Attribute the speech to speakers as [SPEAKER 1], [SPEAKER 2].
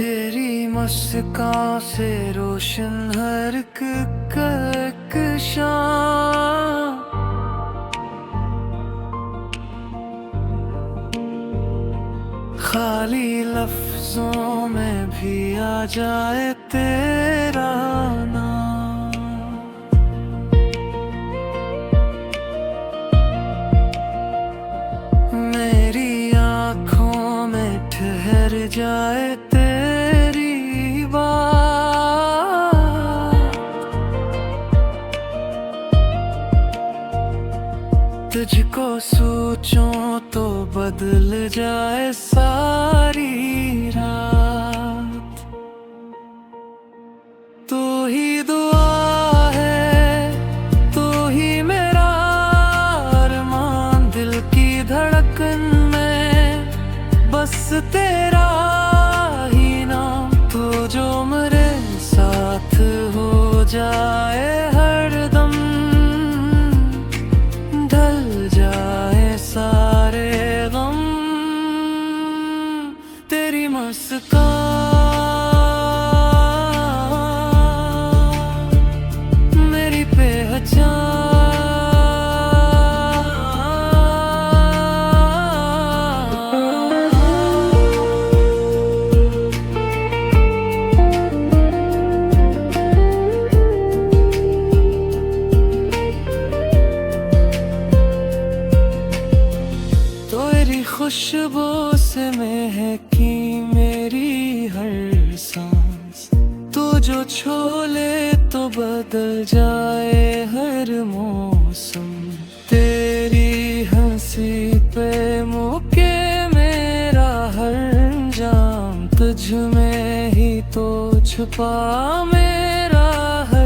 [SPEAKER 1] तेरी मुस्कान से रोशन हर कहकशां, खाली लफ्जों में भी आ जाए तेरा नाम। मेरी आँखों में ठहर जाए तेरी बात, तुझको सोचूं तो बदल जाए सारी रात। तू ही दुआ है, तू ही मेरा अरमान, दिल की धड़कन में बस तेरा ही नाम। तू जो मेरे साथ हो जाए हरदम, ढल जाए सारे गम। तेरी मुस्कान मेरी तेरी खुशबू से महकी मेरी हर सांस। तू जो छोले तो बदल जाए हर मौसम। तेरी हंसी पे मुके मेरा हर अंजाम, तुझ में ही तो छुपा मेरा हर